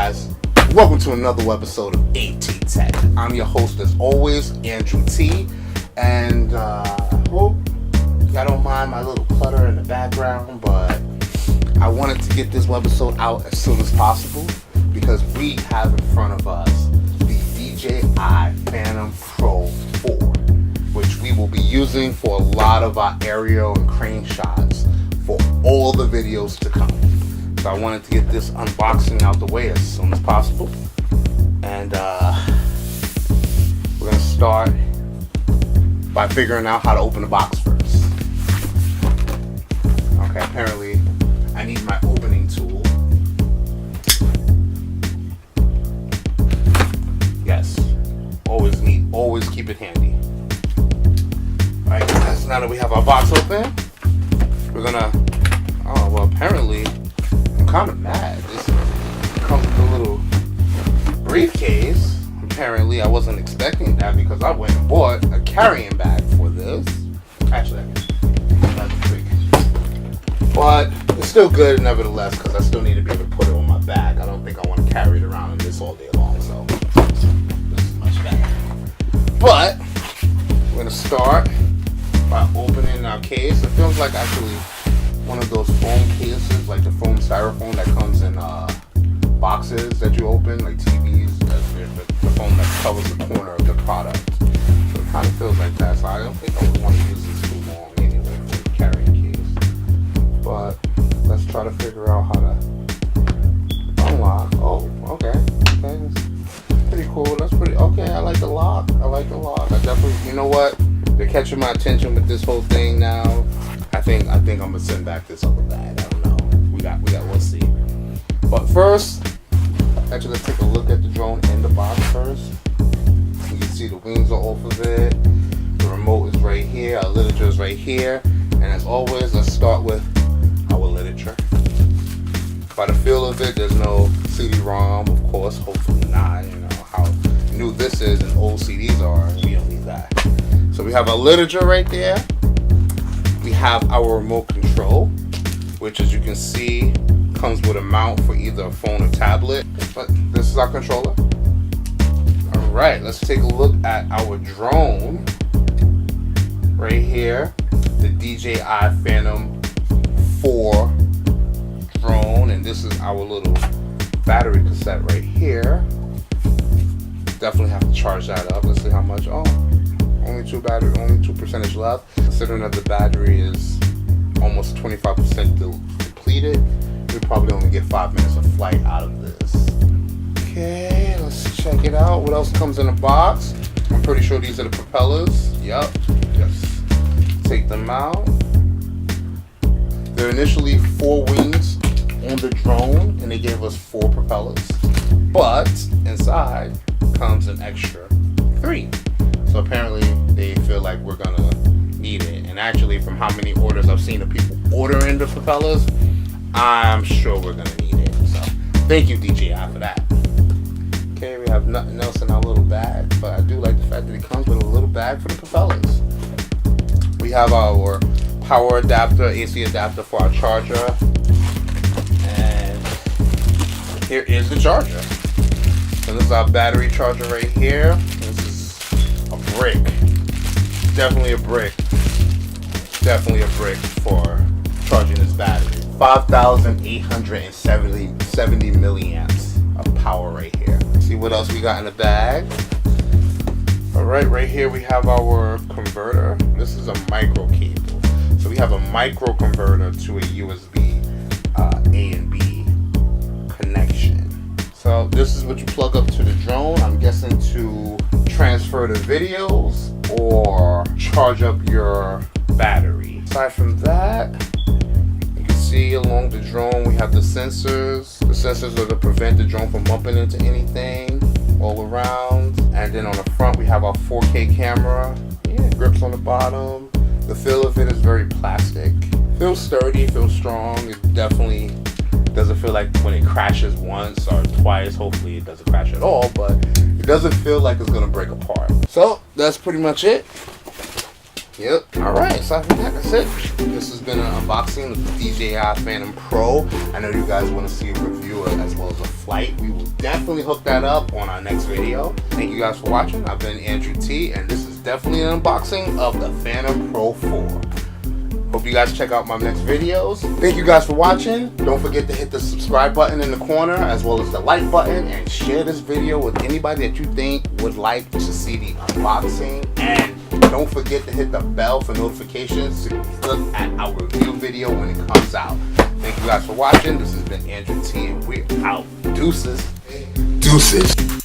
guys, welcome to another episode of AT Tech. I'm your host as always, AndrewT, and hope y'all don't mind my little clutter in the background, but I wanted to get this webisode out as soon as possible because we have in front of us the DJI Phantom Pro 4, which we will be using for a lot of our aerial and crane shots for all the videos to come. So I wanted to get this unboxing out the way as soon as possible. And we're going to start by figuring out how to open the box first. Okay, apparently I need my opening tool. Yes, always keep it handy. Alright guys, now that we have our box open, we're gonna, apparently I'm kind of mad. This comes with a little briefcase. Apparently I wasn't expecting that because I went and bought a carrying bag for this. Actually, that's quick. But it's still good nevertheless because I still need to be able to put it on my bag. I don't think I want to carry it around in this all day long, so this is much better. But we're going to start by opening our case. It feels like actually one of those foam cases, like the foam styrofoam that comes in boxes that you open, like TVs, the foam that covers the corner of the product. So it kind of feels like that. So I don't think I would want to use this too long anyway for the carrying case. But let's try to figure out how to unlock. Oh, okay. That's pretty cool. That's pretty okay. I like the lock. I definitely, you know what? They're catching my attention with this whole thing now. I think I'm gonna send back this other bag. I don't know. We'll see. But first, actually, let's take a look at the drone in the box first. You can see the wings are off of it. The remote is right here. Our literature is right here. And as always, let's start with our literature. By the feel of it, there's no CD-ROM, of course. Hopefully not. You know how new this is and old CDs are. And we don't need that. So we have our literature right there. We have our remote control, which as you can see comes with a mount for either a phone or tablet. But this is our controller. Alright, let's take a look at our drone. Right here, the DJI Phantom 4 drone. And this is our little battery cassette right here. Definitely have to charge that up. Let's see how much. Oh, only 2% left. Considering that the battery is almost 25% depleted, we probably only get 5 minutes of flight out of this. Okay, let's check it out. What else comes in the box? I'm pretty sure these are the propellers. Yep. Just take them out. There are initially 4 wings on the drone, and they gave us 4 propellers. But inside comes an extra 3. So apparently they feel like we're gonna need it. And actually, from how many orders I've seen of people ordering the propellers, I'm sure we're gonna need it. So thank you, DJI, for that. Okay, we have nothing else in our little bag, but I do like the fact that it comes with a little bag for the propellers. We have our power adapter, AC adapter for our charger. And here is the charger. So this is our battery charger right here. This is a brick. Definitely a brick for charging this battery. 5,870 milliamps of power right here. See what else we got in the bag. Alright, right here we have our converter. This is a micro cable. So we have a micro converter to a USB A and B connection. So this is what you plug up to the drone. I'm guessing to transfer the videos or charge up your battery. Aside from that, you can see along the drone we have the sensors. The sensors are to prevent the drone from bumping into anything all around. And then on the front we have our 4K camera. Yeah, grips on the bottom. The feel of it is very plastic. Feels sturdy, feels strong. It definitely doesn't feel like when it crashes once or twice, hopefully it doesn't crash at all, but it doesn't feel like it's gonna break apart. So that's pretty much it. Yep. Alright, aside from that, that's it. This has been an unboxing of the DJI Phantom Pro. I know you guys want to see a review as well as a flight light, we will definitely hook that up on our next video. Thank you guys for watching. I've been AndrewT, and this is definitely an unboxing of the Phantom Pro 4. Hope you guys check out my next videos. Thank you guys for watching. Don't forget to hit the subscribe button in the corner as well as the like button, and share this video with anybody that you think would like to see the unboxing. And don't forget to hit the bell for notifications to look at our review video when it comes out. Thank you guys for watching. This has been AndrewT, and we're out. Deuces. Deuces.